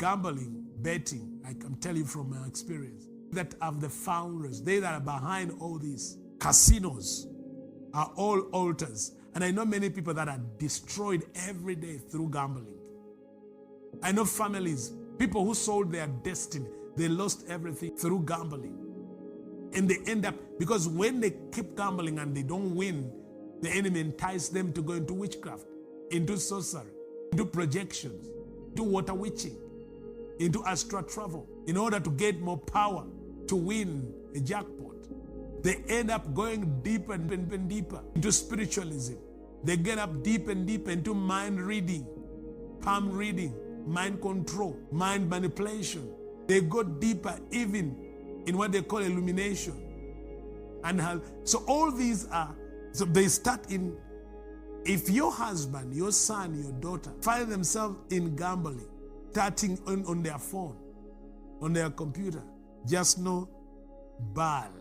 gambling, betting, I can tell you from my experience, that are the founders, they that are behind all these casinos are all altars. And I know many people that are destroyed every day through gambling. I know families, people who sold their destiny, they lost everything through gambling. And they end up, because when they keep gambling and they don't win, the enemy entices them to go into witchcraft, into sorcery, into projections, into water witching, into astral travel, in order to get more power, to win a jackpot. They end up going deeper and deeper into spiritualism. They get up deeper and deeper into mind reading, palm reading, mind control, mind manipulation. They go deeper even in what they call illumination. And so all these are, so they start in, if your husband, your son, your daughter find themselves in gambling, starting on their phone, on their computer, just know Baal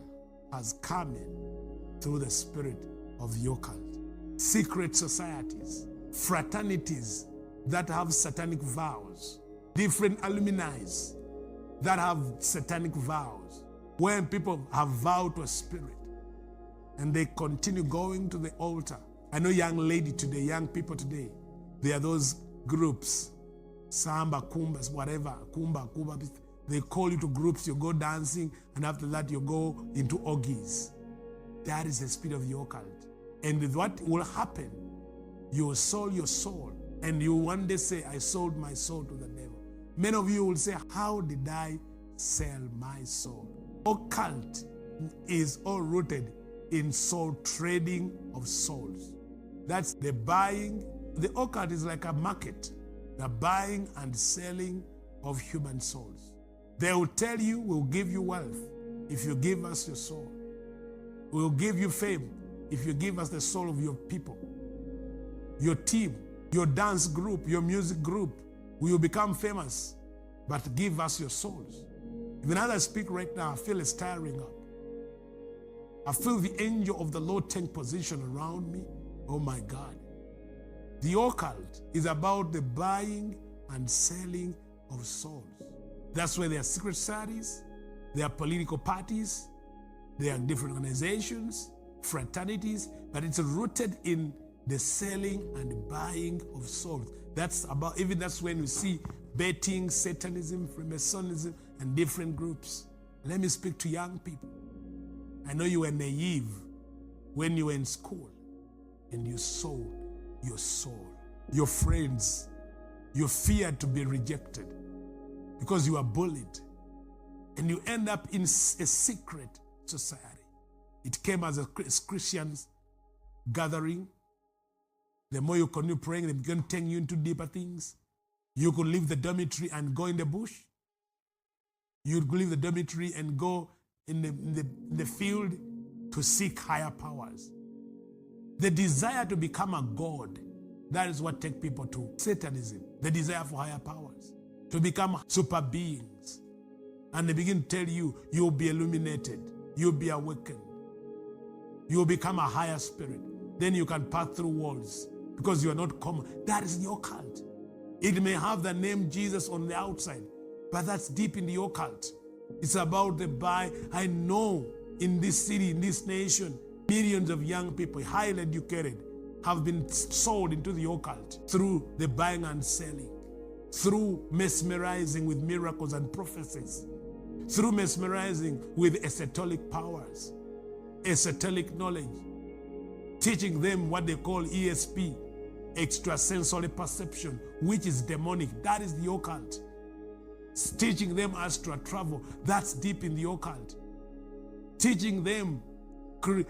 has come in through the spirit of the occult. Secret societies, fraternities that have satanic vows, different alumni that have satanic vows, when people have vowed to a spirit and they continue going to the altar. I know young lady today, young people today, there are those groups, Samba, Kumbas, whatever, Kumba, they call you to groups, you go dancing, and after that you go into orgies. That is the spirit of the occult. And what will happen, you will sell your soul, and you one day say, I sold my soul to the devil. Many of you will say, how did I sell my soul? Occult is all rooted in soul trading of souls. That's the buying. The occult is like a market, the buying and selling of human souls. They will tell you, we'll give you wealth if you give us your soul. We'll give you fame if you give us the soul of your people, your team, your dance group, your music group. We will become famous, but give us your souls. Even as I speak right now, I feel it stirring up. I feel the angel of the Lord take position around me. Oh my God. The occult is about the buying and selling of souls. That's why there are secret societies, there are political parties, there are different organizations, fraternities, but it's rooted in the selling and buying of souls. That's about, even that's when you see betting, Satanism, Freemasonism, and different groups. Let me speak to young people. I know you were naive when you were in school and you sold your soul. Your friends, you feared to be rejected because you were bullied, and you end up in a secret society. It came as a Christians gathering. The more you continue praying, they begin taking you into deeper things. You could leave the dormitory and go in the bush. You could leave the dormitory and go in the field to seek higher powers. The desire to become a god, that is what takes people to Satanism. The desire for higher powers, to become super beings. And they begin to tell you, you'll be illuminated, you'll be awakened, you'll become a higher spirit. Then you can pass through walls because you are not common. That is the occult. It may have the name Jesus on the outside, but that's deep in the occult. It's about the buy. I know in this city, in this nation, millions of young people, highly educated, have been sold into the occult through the buying and selling, through mesmerizing with miracles and prophecies, through mesmerizing with esoteric powers, esoteric knowledge, teaching them what they call ESP, extrasensory perception, which is demonic. That is the occult. Teaching them astral travel, that's deep in the occult. Teaching them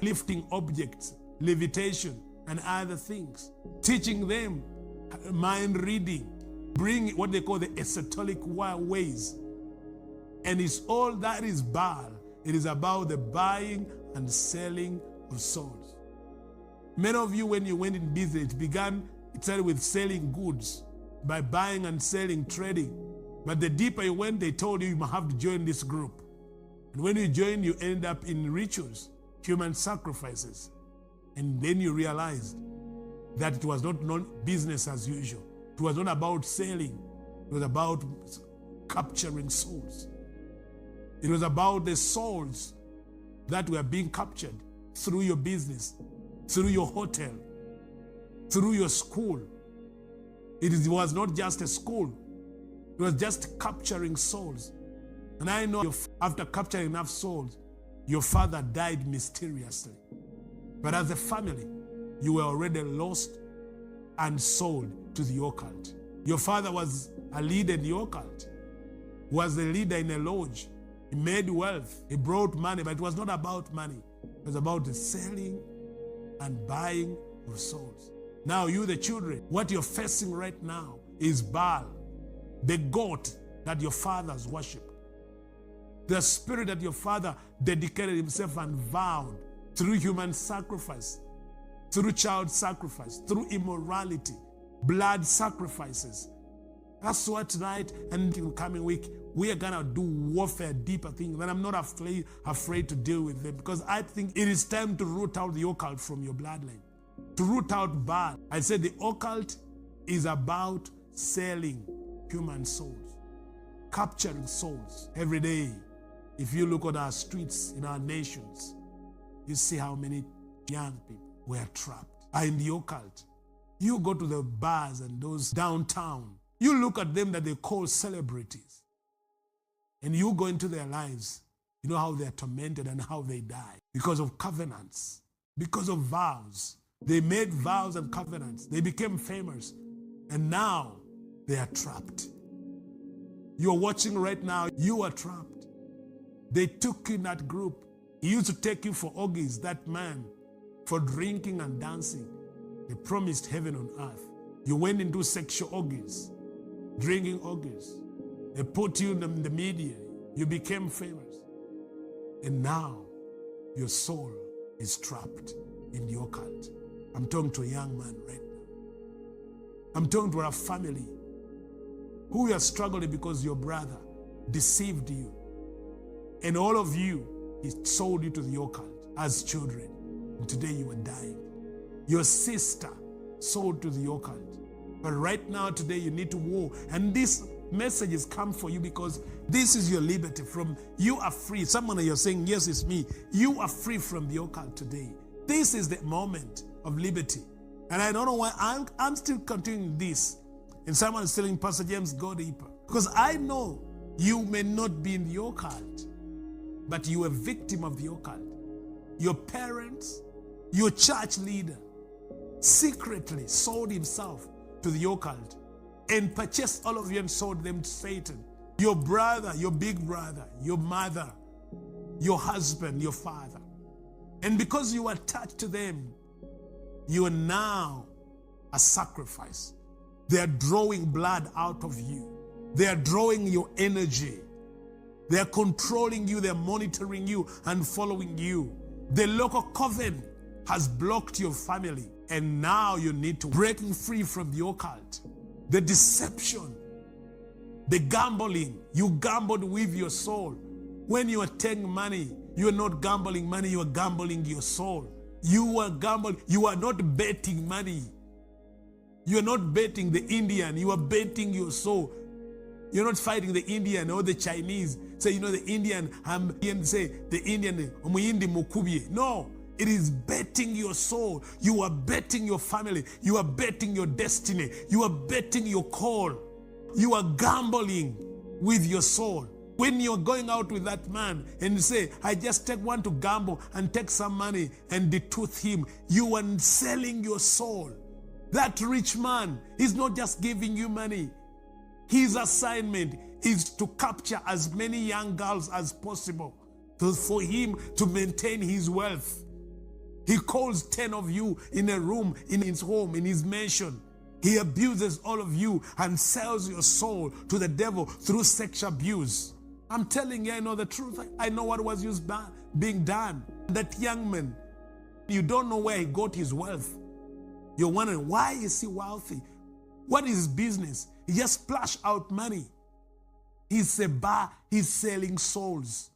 lifting objects, levitation, and other things. Teaching them mind reading, bring what they call the esoteric ways. And it's all that is Baal. It is about the buying and selling of souls. Many of you, when you went in business, it started with selling goods, by buying and selling, trading. But the deeper you went, they told you you have to join this group. And when you join, you end up in rituals, human sacrifices. And then you realized that it was not business as usual. It was not about selling. It was about capturing souls. It was about the souls that were being captured through your business, through your hotel, through your school. It was not just a school. It was just capturing souls. And I know after capturing enough souls, your father died mysteriously. But as a family, you were already lost and sold to the occult. Your father was a leader in the occult, was a leader in a lodge. He made wealth, he brought money, but it was not about money. It was about the selling and buying of souls. Now you, the children, what you're facing right now is Baal, the god that your fathers worship. The spirit that your father dedicated himself and vowed through human sacrifice, through child sacrifice, through immorality, blood sacrifices. That's why tonight and in the coming week, we are going to do warfare, deeper things. And I'm not afraid to deal with them, because I think it is time to root out the occult from your bloodline, to root out Baal. I said the occult is about selling human souls, capturing souls every day. If you look at our streets in our nations, you see how many young people were trapped in the occult. You go to the bars and those downtown, you look at them that they call celebrities, and you go into their lives, you know how they're tormented and how they die because of covenants, because of vows. They made vows and covenants. They became famous, and now they are trapped. You're watching right now, you are trapped. They took you in that group. He used to take you for orgies, that man, for drinking and dancing. They promised heaven on earth. You went into sexual orgies, drinking orgies. They put you in the media. You became famous. And now your soul is trapped in the occult. I'm talking to a young man right now. I'm talking to a family who are struggling because your brother deceived you. And all of you, he sold you to the occult as children. And today you are dying. Your sister sold to the occult. But right now, today, you need to war. And this message has come for you because this is your liberty. You are free. Someone you're saying, yes, it's me. You are free from the occult today. This is the moment of liberty. And I don't know why I'm still continuing this. And someone is telling Pastor James, go deeper. Because I know you may not be in the occult, but you are a victim of the occult. Your parents, your church leader, secretly sold himself to the occult and purchased all of you and sold them to Satan. Your brother, your big brother, your mother, your husband, your father. And because you are attached to them, you are now a sacrifice. They are drawing blood out of you. They are drawing your energy. They are controlling you. They are monitoring you and following you. The local coven has blocked your family. And now you need to breaking free from the occult. The deception, the gambling. You gambled with your soul. When you are taking money, you are not gambling money, you are gambling your soul. You are gambling, you are not betting money. You are not betting the Indian, you are betting your soul. You're not fighting the Indian or the Chinese. Say, the Indian, say, the Indian, no. It is betting your soul. You are betting your family. You are betting your destiny. You are betting your call. You are gambling with your soul. When you're going out with that man and you say, I just want to gamble and take some money and detooth him, you are selling your soul. That rich man is not just giving you money. His assignment is to capture as many young girls as possible for him to maintain his wealth. He calls 10 of you in a room, in his home, in his mansion. He abuses all of you and sells your soul to the devil through sexual abuse. I'm telling you, I know the truth. I know what was being done. That young man, you don't know where he got his wealth. You're wondering, why is he wealthy? What is his business? He just splashed out money. He's a bar, he's selling souls.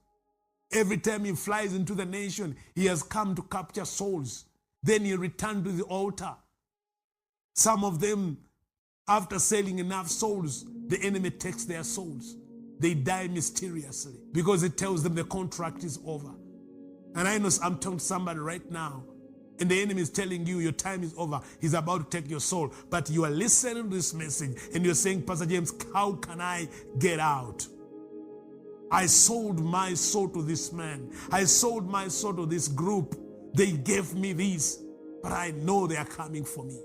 Every time he flies into the nation, he has come to capture souls. Then he returned to the altar. Some of them, after selling enough souls, the enemy takes their souls. they die mysteriously because it tells them the contract is over. And I know I'm talking to somebody right now, and the enemy is telling you your time is over. He's about to take your soul. But you are listening to this message and you're saying, Pastor James, how can I get out? I sold my soul to this man. I sold my soul to this group. They gave me this, but I know they are coming for me.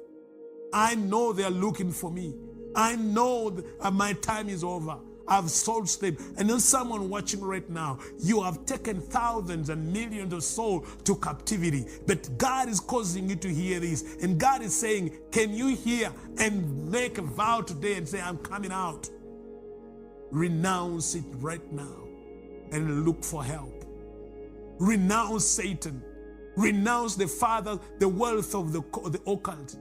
I know they are looking for me. I know that my time is over. I've sold them. And then someone watching right now, you have taken thousands and millions of souls to captivity. But God is causing you to hear this. And God is saying, can you hear and make a vow today and say, I'm coming out? Renounce it right now and look for help. Renounce Satan. Renounce the father, the wealth of the occult.